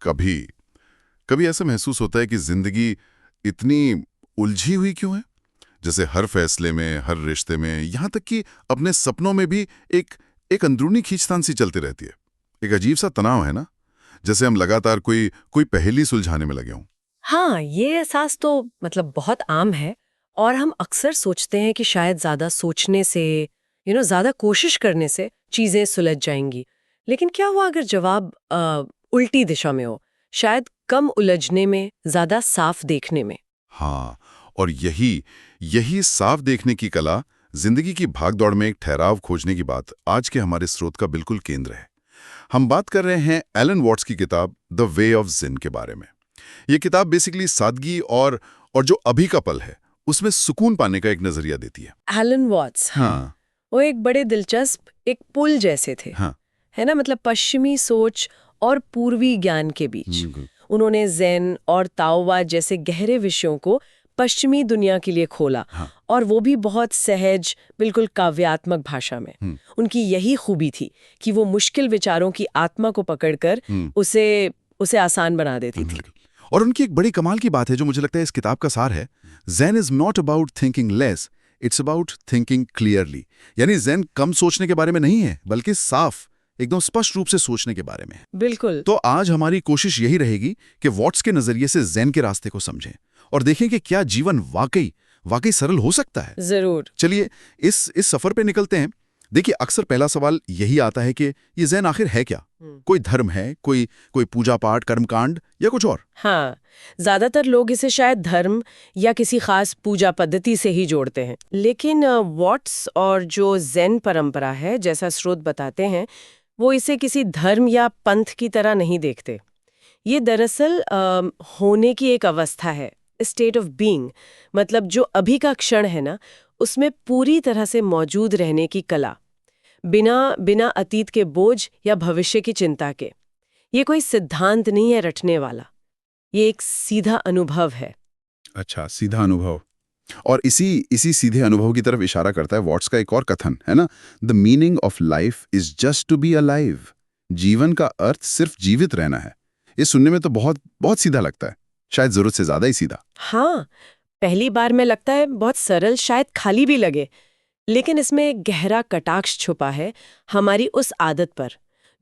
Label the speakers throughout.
Speaker 1: कभी कभी ऐसा महसूस होता है कि जिंदगी इतनी उलझी हुई क्यों है। जैसे हर फैसले में, हर रिश्ते में, यहाँ तक कि अपने सपनों में भी एक एक अंदरूनी खींचतान सी चलती रहती है। एक अजीब सा तनाव है ना, जैसे हम लगातार कोई कोई पहेली सुलझाने में लगे हों।
Speaker 2: हाँ, ये एहसास तो बहुत आम है। और हम अक्सर सोचते हैं कि शायद ज़्यादा सोचने से, ज़्यादा कोशिश करने से चीज़ें सुलझ जाएंगी। लेकिन क्या हुआ अगर जवाब उल्टी दिशा में हो? शायद कम उलझने में, ज़्यादा साफ देखने में।
Speaker 1: हाँ, और यही यही साफ देखने की कला, जिंदगी की भागदौड़ में एक ठहराव खोजने की बात आज के हमारे स्रोत का बिल्कुल केंद्र है। हम बात कर रहे हैं एलन वॉट्स की किताब द वे ऑफ जिन के बारे में। ये किताब बेसिकली सादगी और जो अभी का पल है उसमें सुकून पाने का एक नजरिया देती है।
Speaker 2: एलन वॉट्स,
Speaker 1: हाँ।
Speaker 2: वो एक बड़े दिलचस्प एक पुल जैसे थे।
Speaker 1: हाँ।
Speaker 2: है ना, पश्चिमी सोच और पूर्वी ज्ञान के बीच उन्होंने ज़ेन और ताओवाद जैसे गहरे विषयों को पश्चिमी दुनिया के लिए खोला।
Speaker 1: हाँ।
Speaker 2: और वो भी बहुत सहज, बिल्कुल काव्यात्मक भाषा में। उनकी यही खूबी थी कि वो मुश्किल विचारों की आत्मा को पकड़कर उसे आसान बना देती थी।
Speaker 1: और उनकी एक बड़ी कमाल की बात है जो मुझे लगता है इस किताब का सार है। Zen is not about thinking less, it's about thinking clearly. यानी ज़ेन कम सोचने के बारे में नहीं है, बल्कि साफ, एकदम स्पष्ट रूप से सोचने के बारे में है।
Speaker 2: बिल्कुल।
Speaker 1: तो आज हमारी कोशिश यही रहेगी कि वॉट्स के नजरिए से ज़ेन के रास्ते को समझें और देखें कि क्या जीवन वाकई सरल हो सकता है।
Speaker 2: जरूर।
Speaker 1: चलिए इस सफर पे निकलते हैं। देखिए, अक्सर पहला सवाल यही आता है कि ये ज़ेन आखिर है क्या? कोई धर्म है, कोई पूजा पाठ, कर्मकांड या कुछ और?
Speaker 2: हाँ, ज्यादातर लोग इसे शायद धर्म या किसी खास पूजा पद्धति से ही जोड़ते हैं। लेकिन वॉट्स और जो ज़ेन परंपरा है, जैसा स्रोत बताते हैं, वो इसे किसी धर्म या पंथ की तरह नहीं देखते। ये दरअसल होने की एक अवस्था है, स्टेट ऑफ बीइंग। मतलब जो अभी का क्षण है ना, उसमें पूरी तरह से मौजूद रहने की कला, बिना अतीत के बोझ या भविष्य की चिंता के। ये कोई सिद्धांत नहीं है रटने वाला, ये एक सीधा अनुभव है।
Speaker 1: अच्छा, सीधा अनुभव। और इसी सीधे अनुभव की तरफ इशारा करता है वॉट्स का एक और कथन, है ना? The meaning of life is just to be alive. जीवन का अर्थ सिर्फ जीवित रहना है। ये सुनने में तो बहुत बहुत सीधा लगता है, शायद जरूरत से ज्यादा ही सीधा।
Speaker 2: हाँ, पहली बार में लगता है बहुत सरल, शायद खाली भी लगे। लेकिन इसमें एक गहरा कटाक्ष छुपा है हमारी उस आदत पर,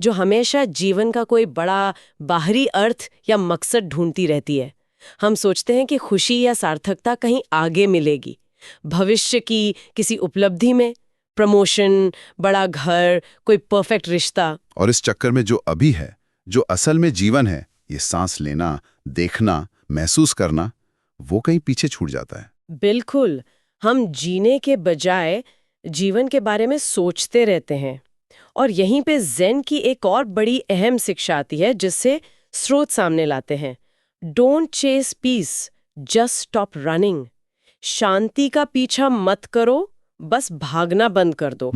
Speaker 2: जो हमेशा जीवन का कोई बड़ा बाहरी अर्थ या मकसद ढूंढती रहती है। हम सोचते हैं कि खुशी या सार्थकता कहीं आगे मिलेगी, भविष्य की किसी उपलब्धि में, प्रमोशन, बड़ा घर, कोई परफेक्ट रिश्ता।
Speaker 1: और इस चक्कर में जो अभी है, जो असल में जीवन है, ये सांस लेना, देखना, महसूस करना, वो कहीं पीछे छूट जाता है।
Speaker 2: बिल्कुल, हम जीने के बजाय जीवन के बारे में सोचते रहते हैं। और यहीं पे ज़ेन की एक और बड़ी अहम शिक्षा आती है, जिससे स्रोत सामने लाते हैं। Don't chase peace, just stop running. शांति का पीछा मत करो, बस भागना बंद कर दो।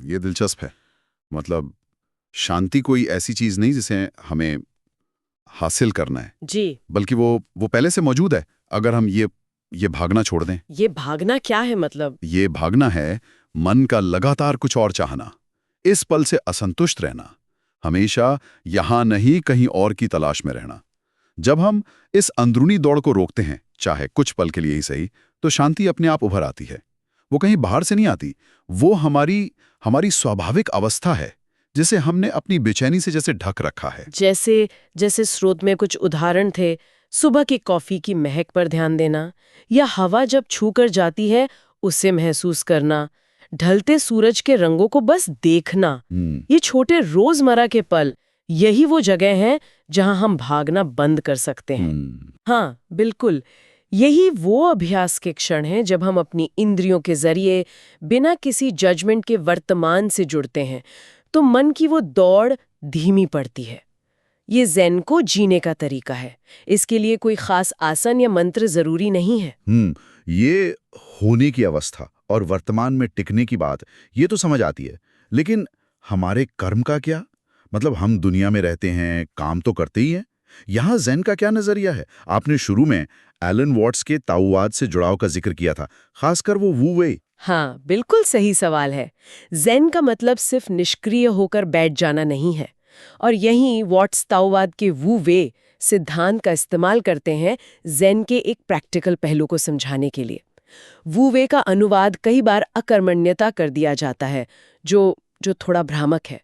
Speaker 1: ये दिलचस्प है। मतलब शांति कोई ऐसी चीज नहीं जिसे हमें हासिल करना है
Speaker 2: जी।
Speaker 1: बल्कि वो पहले से मौजूद है। अगर हम ये भागना छोड़ दें।
Speaker 2: ये भागना क्या है मतलब?
Speaker 1: ये भागना है मन का लगातार कुछ और चाहना, इस पल से असंतुष्ट रहना, हमेशा यहां नहीं कहीं और की तलाश में रहना। जब हम इस अंदरूनी दौड़ को रोकते हैं, चाहे कुछ पल के लिए ही सही, तो शांति अपने आप उभर आती है। वो कहीं बाहर से नहीं आती, वो हमारी स्वाभाविक अवस्था है, जिसे हमने अपनी बेचैनी से जैसे ढक रखा है।
Speaker 2: जैसे स्रोत में कुछ उदाहरण थे, सुबह की कॉफी की महक पर ध्यान देना, या हवा जब छू कर जाती है उसे महसूस करना, ढलते सूरज के रंगों को बस देखना। ये छोटे रोजमर्रा के पल, यही वो जगह है जहां हम भागना बंद कर सकते हैं। हाँ, बिल्कुल, यही वो अभ्यास के क्षण हैं जब हम अपनी इंद्रियों के जरिए बिना किसी जजमेंट के वर्तमान से जुड़ते हैं, तो मन की वो दौड़ धीमी पड़ती है। ये ज़ेन को जीने का तरीका है। इसके लिए कोई खास आसन या मंत्र जरूरी नहीं है।
Speaker 1: ये होने की अवस्था और वर्तमान में टिकने की बात, ये तो समझ आती है। लेकिन हमारे कर्म का क्या? मतलब हम दुनिया में रहते हैं, काम तो करते ही हैं। यहाँ ज़ेन का क्या नजरिया है? आपने शुरू में एलन वॉट्स के ताओवाद से जुड़ाव का जिक्र किया था, खासकर वो वू वे।
Speaker 2: हाँ, बिल्कुल सही सवाल है। ज़ेन का मतलब सिर्फ निष्क्रिय होकर बैठ जाना नहीं है। और यहीं वॉट्स ताओवाद के वू वे सिद्धांत का इस्तेमाल करते हैं ज़ेन के एक प्रैक्टिकल पहलू को समझाने के लिए। वू वे का अनुवाद कई बार अकर्मण्यता कर दिया जाता है, जो जो थोड़ा भ्रामक है।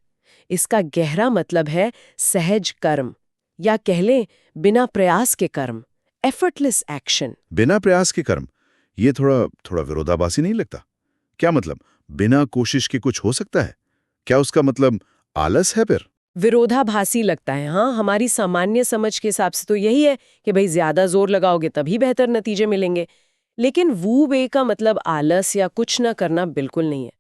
Speaker 2: इसका गहरा मतलब है सहज कर्म, या कह लें बिना प्रयास के कर्म, एफर्टलेस एक्शन।
Speaker 1: बिना प्रयास के कर्म, ये थोड़ा विरोधाभासी नहीं लगता? क्या मतलब, बिना कोशिश के कुछ हो सकता है? क्या उसका मतलब आलस है फिर?
Speaker 2: विरोधाभासी लगता है, हाँ। हमारी सामान्य समझ के हिसाब से तो यही है कि भाई ज्यादा जोर लगाओगे तभी बेहतर नतीजे मिलेंगे। लेकिन वू वे का मतलब आलस या कुछ न करना बिल्कुल नहीं है।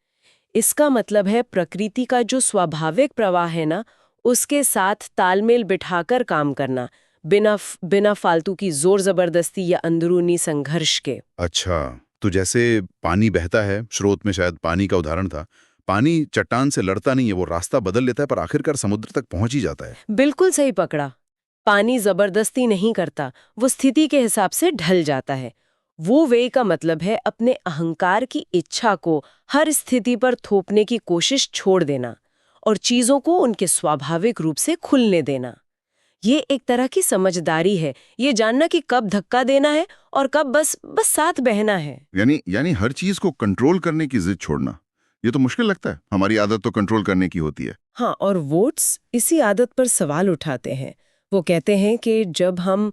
Speaker 2: इसका मतलब है प्रकृति का जो स्वाभाविक प्रवाह है ना, उसके साथ तालमेल बिठाकर काम करना, बिना फालतू की जोर जबरदस्ती या अंदरूनी संघर्ष के।
Speaker 1: अच्छा, तो जैसे पानी बहता है, स्रोत में शायद पानी का उदाहरण था। पानी चट्टान से लड़ता नहीं है, वो रास्ता बदल लेता है पर आखिरकार समुद्र तक पहुंच ही जाता है।
Speaker 2: बिल्कुल सही पकड़ा। पानी जबरदस्ती नहीं करता, वो स्थिति के हिसाब से ढल जाता है। वो वे का मतलब है अपने अहंकार की इच्छा को हर स्थिति पर थोपने की कोशिश छोड़ देना और चीजों को उनके स्वाभाविक रूप से खुलने देना। ये एक तरह की समझदारी है, ये जानना कि कब धक्का देना है और कब बस साथ बहना है।
Speaker 1: यानी हर चीज को कंट्रोल करने की जिद छोड़ना, ये तो मुश्किल लगता है। हमारी आदत तो कंट्रोल करने की होती है।
Speaker 2: हाँ, और वोट्स इसी आदत पर सवाल उठाते हैं। वो कहते हैं कि जब हम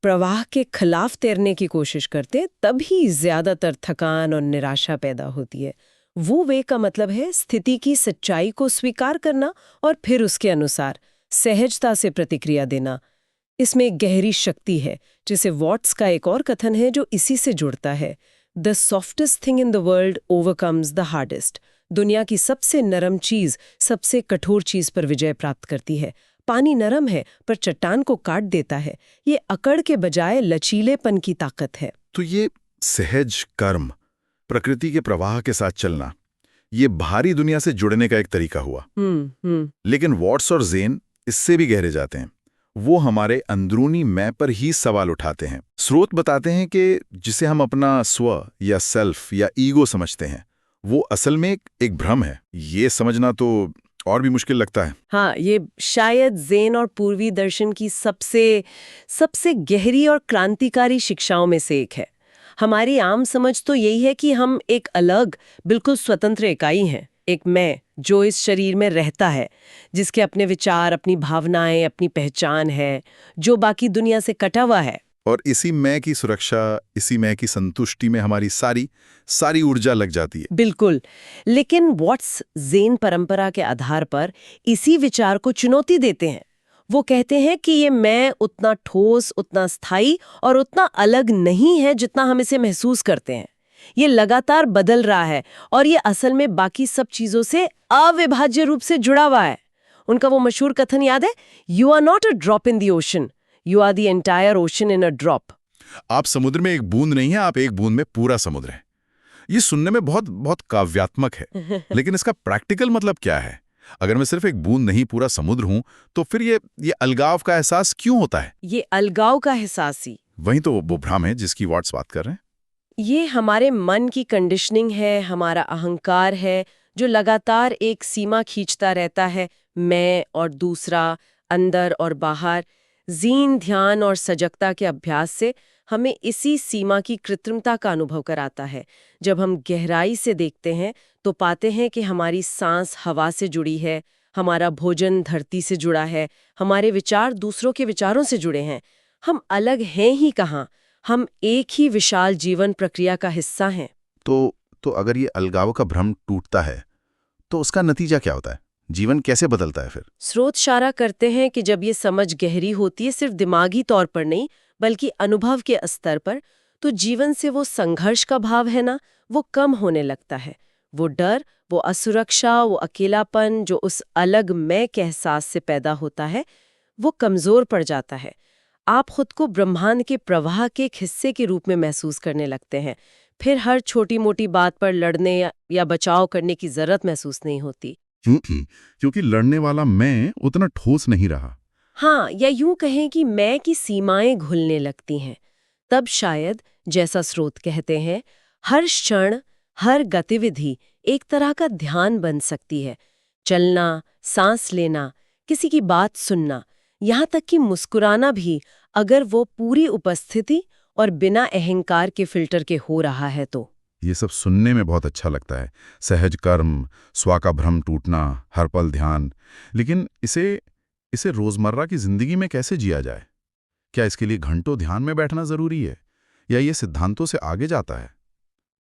Speaker 2: प्रवाह के खिलाफ तैरने की कोशिश करते तभी ज्यादातर थकान और निराशा पैदा होती है। वो वे का मतलब है स्थिति की सच्चाई को स्वीकार करना और फिर उसके अनुसार सहजता से प्रतिक्रिया देना। इसमें एक गहरी शक्ति है, जिसे वॉट्स का एक और कथन है जो इसी से जुड़ता है। The softest thing in the world overcomes the hardest. दुनिया की सबसे नरम चीज सबसे कठोर चीज पर विजय प्राप्त करती है। पानी नरम है पर चट्टान को काट देता है। ये अकड़ के बजाय लचीलेपन की ताकत है।
Speaker 1: तो ये सहज कर्म, प्रकृति के प्रवाह के साथ चलना, ये बाहरी दुनिया से जुड़ने का एक तरीका हुआ। लेकिन वॉट्स और ज़ेन इससे भी गहरे जाते हैं। वो हमारे अंदरूनी मैं पर ही सवाल उठाते हैं। स्रोत बताते हैं कि जिसे हम अपना स्व या सेल्फ या ईगो समझते हैं, वो असल में एक भ्रम है। ये समझना तो और भी मुश्किल लगता है।
Speaker 2: हाँ, ये शायद ज़ेन और पूर्वी दर्शन की सबसे गहरी और क्रांतिकारी शिक्षाओं में से एक है। हमारी आम समझ तो यही है कि हम एक अलग, बिल्कुल स्वतंत्र इकाई हैं, एक मैं जो इस शरीर में रहता है, जिसके अपने विचार, अपनी भावनाएं, अपनी पहचान है, जो बाकी दुनिया से कटा हुआ है।
Speaker 1: और इसी मैं की सुरक्षा, इसी मैं की संतुष्टि में हमारी सारी ऊर्जा लग जाती है।
Speaker 2: बिल्कुल। लेकिन वॉट्स ज़ेन परंपरा के आधार पर इसी विचार को चुनौती देते हैं। वो कहते हैं कि ये मैं उतना ठोस, उतना स्थायी और उतना अलग नहीं है जितना हम इसे महसूस करते हैं। ये लगातार बदल रहा है और ये असल में बाकी सब चीजों से अविभाज्य रूप से जुड़ा हुआ है। उनका वो मशहूर कथन याद है, you are not a drop in the ocean, you are the entire ocean in a drop.
Speaker 1: आप समुद्र में एक बूंद नहीं है, आप एक बूंद में पूरा समुद्र है। ये सुनने में बहुत काव्यात्मक है, लेकिन इसका प्रैक्टिकल मतलब क्या है? अगर मैं सिर्फ एक बूंद नहीं पूरा समुद्र हूं, तो फिर ये अलगाव का एहसास क्यों होता है?
Speaker 2: ये अलगाव का एहसास ही
Speaker 1: वही तो वो भ्रम है जिसकी वॉट्स बात कर रहे हैं।
Speaker 2: ये हमारे मन की कंडीशनिंग है, हमारा अहंकार है, जो लगातार एक सीमा खींचता रहता है, मैं और दूसरा, अंदर और बाहर। ज़ीन, ध्यान और सजगता के अभ्यास से हमें इसी सीमा की कृत्रिमता का अनुभव कराता है। जब हम गहराई से देखते हैं तो पाते हैं कि हमारी सांस हवा से जुड़ी है, हमारा भोजन धरती से जुड़ा है, हमारे विचार दूसरों के विचारों से जुड़े हैं। हम अलग हैं ही कहाँ, हम एक ही विशाल जीवन प्रक्रिया का हिस्सा हैं।
Speaker 1: तो अगर ये अलगाव का भ्रम टूटता है, तो उसका नतीजा क्या होता है? जीवन कैसे बदलता है फिर?
Speaker 2: स्रोत इशारा करते हैं कि जब ये समझ गहरी होती है, सिर्फ दिमागी तौर पर नहीं बल्कि अनुभव के स्तर पर, तो जीवन से वो संघर्ष का भाव है ना, वो कम होने लगता है। वो डर, वो असुरक्षा, वो अकेलापन जो उस अलग मैं के एहसास से पैदा होता है, वो कमजोर पड़ जाता है। आप खुद को ब्रह्मांड के प्रवाह के एक हिस्से के रूप में महसूस करने लगते हैं। फिर हर छोटी मोटी बात पर लड़ने या बचाव करने की जरूरत महसूस नहीं होती।
Speaker 1: क्योंकि लड़ने वाला मैं उतना ठोस नहीं रहा।
Speaker 2: हाँ, या यूं कहें कि मैं की सीमाएं घुलने लगती हैं। तब शायद, जैसा स्रोत कहते हैं, हर क्षण, हर गतिविधि एक तरह का ध्यान बन सकती है। चलना, सांस लेना, किसी की बात सुनना, यहाँ तक कि मुस्कुराना भी, अगर वो पूरी उपस्थिति और बिना अहंकार के फिल्टर के हो रहा है तो।
Speaker 1: ये सब सुनने में बहुत अच्छा लगता है, सहज कर्म, स्वा का भ्रम टूटना, हर पल ध्यान। लेकिन इसे रोजमर्रा की जिंदगी में कैसे जिया जाए? क्या इसके लिए घंटों ध्यान में बैठना जरूरी है, या ये सिद्धांतों से आगे जाता है?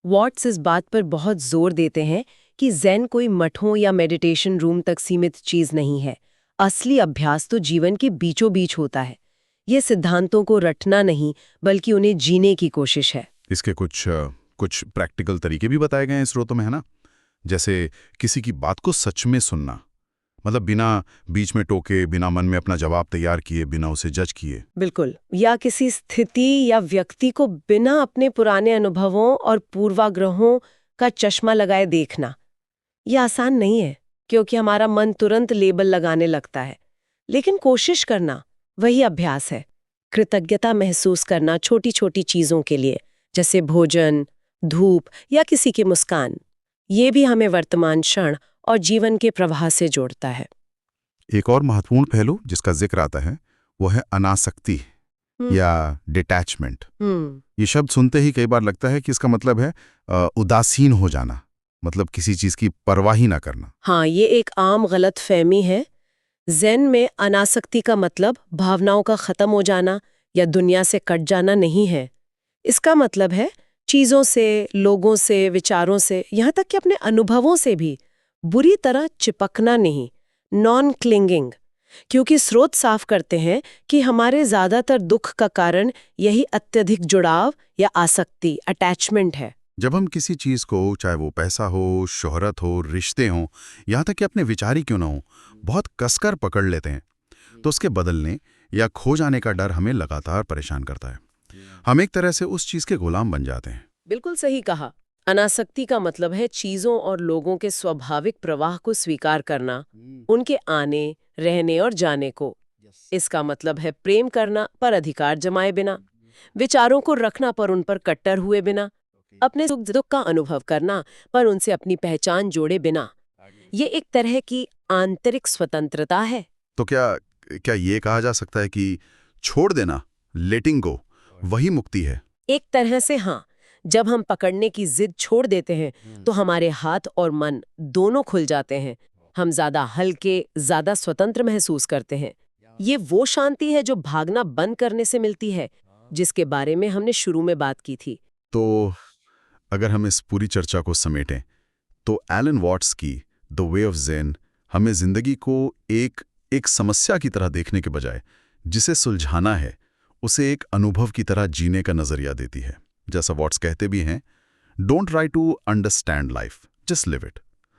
Speaker 2: वॉट्स इस बात पर बहुत जोर देते हैं कि ज़ेन कोई मठों या मेडिटेशन रूम तक सीमित चीज नहीं है। असली अभ्यास तो जीवन के बीचों बीच होता है। ये सिद्धांतों को रटना नहीं, बल्कि उन्हें जीने की कोशिश है।
Speaker 1: इसके कुछ प्रैक्टिकल तरीके भी बताए गए हैं स्रोतों में, है ना? जैसे किसी की बात को सच में सुनना, मतलब बिना बीच में टोके, बिना मन में अपना जवाब तैयार किए, बिना उसे जज किए।
Speaker 2: बिल्कुल। या किसी स्थिति या व्यक्ति को बिना अपने पुराने अनुभवों और पूर्वाग्रहों का चश्मा लगाए देखना। यह आसान नहीं है, क्योंकि हमारा मन तुरंत लेबल लगाने लगता है। लेकिन कोशिश करना, वही अभ्यास है। कृतज्ञता महसूस करना छोटी छोटी चीजों के लिए, जैसे भोजन, धूप या किसी की मुस्कान। ये भी हमें वर्तमान क्षण और जीवन के प्रवाह से जोड़ता है।
Speaker 1: एक और महत्वपूर्ण पहलू जिसका जिक्र आता है वो है अनासक्ति या डिटैचमेंट। ये शब्द सुनते ही कई बार लगता है कि इसका मतलब है उदासीन हो जाना, मतलब किसी चीज की परवाह ही ना करना।
Speaker 2: हाँ, ये एक आम गलत फहमी है। ज़ेन में अनासक्ति का मतलब भावनाओं का खत्म हो जाना या दुनिया से कट जाना नहीं है। इसका मतलब है चीजों से, लोगों से, विचारों से, यहाँ तक कि अपने अनुभवों से भी बुरी तरह चिपकना नहीं, नॉन क्लिंगिंग। क्योंकि स्रोत साफ करते हैं कि हमारे ज्यादातर दुख का कारण यही अत्यधिक जुड़ाव या आसक्ति, अटैचमेंट है।
Speaker 1: जब हम किसी चीज को, चाहे वो पैसा हो, शोहरत हो, रिश्ते हों, यहाँ तक कि अपने विचार ही क्यों ना हो, बहुत कसकर पकड़ लेते हैं, तो उसके बदलने या खो जाने का डर हमें लगातार परेशान करता है। हम एक तरह से उस चीज के गुलाम बन जाते हैं।
Speaker 2: बिल्कुल सही कहा। अनासक्ति का मतलब है चीजों और लोगों के स्वाभाविक प्रवाह को स्वीकार करना, उनके आने, रहने और जाने को। इसका मतलब है प्रेम करना पर अधिकार जमाए बिना, विचारों को रखना पर उन पर कट्टर हुए बिना, अपने सुख दुख का अनुभव करना पर उनसे अपनी पहचान जोड़े बिना। ये एक तरह की आंतरिक स्वतंत्रता है।
Speaker 1: तो क्या ये कहा जा सकता है कि छोड़ देना, लेटिंग गो, वही मुक्ति है?
Speaker 2: एक तरह से हाँ। जब हम पकड़ने की जिद छोड़ देते हैं तो हमारे हाथ और मन दोनों खुल जाते हैं। हम ज्यादा हल्के, ज्यादा स्वतंत्र महसूस करते हैं। ये वो शांति है जो भागना बंद करने से मिलती है, जिसके बारे में हमने शुरू में बात की थी।
Speaker 1: तो अगर हम इस पूरी चर्चा को समेटें, तो एलन वॉट्स की द वे ऑफ ज़ेन हमें जिंदगी को एक समस्या की तरह देखने के बजाय जिसे सुलझाना है, उसे एक अनुभव की तरह जीने का नजरिया देती है। जैसा वॉट्स कहते भी हैं, don't try to understand life, just live it.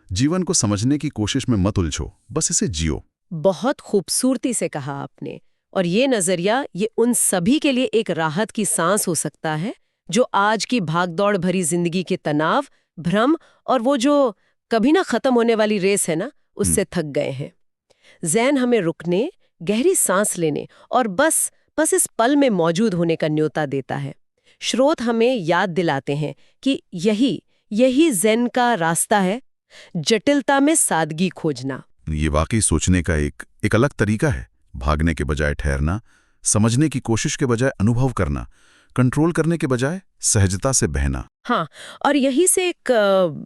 Speaker 1: जीवन को समझने की कोशिश में मत उलझो, बस इसे जियो।
Speaker 2: बहुत खूबसूरती से कहा आपने। और ये नजरिया, ये उन सभी के लिए एक राहत की सांस हो सकता है जो आज की भागदौड़ भरी जिंदगी के तनाव, भ्रम और वो जो कभी ना खत्म होने वाली रेस है ना, उससे थक गए हैं। ज़ेन हमें रुकने, गहरी सांस लेने और बस इस पल में मौजूद होने का न्योता देता है। स्रोत हमें याद दिलाते हैं कि यही ज़ेन का रास्ता है, जटिलता में सादगी खोजना।
Speaker 1: ये वाकई सोचने का एक अलग तरीका है। भागने के बजाय ठहरना, समझने की कोशिश के बजाय अनुभव करना, कंट्रोल करने के बजाय सहजता से बहना।
Speaker 2: हाँ, और यही से एक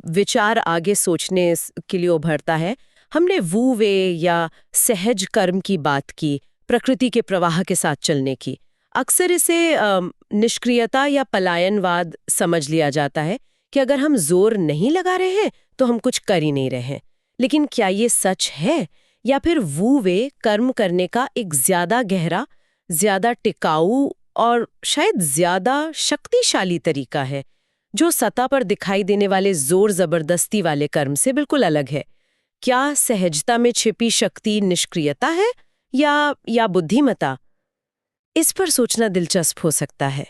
Speaker 2: विचार आगे सोचने के लिए उभरता है। हमने वू वे या सहज कर्म की बात की, प्रकृति के प्रवाह के साथ चलने की। अक्सर इसे निष्क्रियता या पलायनवाद समझ लिया जाता है कि अगर हम जोर नहीं लगा रहे हैं तो हम कुछ कर ही नहीं रहे हैं। लेकिन क्या ये सच है, या फिर वू वे कर्म करने का एक ज्यादा गहरा, ज्यादा टिकाऊ और शायद ज्यादा शक्तिशाली तरीका है, जो सतह पर दिखाई देने वाले जोर जबरदस्ती वाले कर्म से बिल्कुल अलग है? क्या सहजता में छिपी शक्ति निष्क्रियता है या बुद्धिमत्ता? इस पर सोचना दिलचस्प हो सकता है।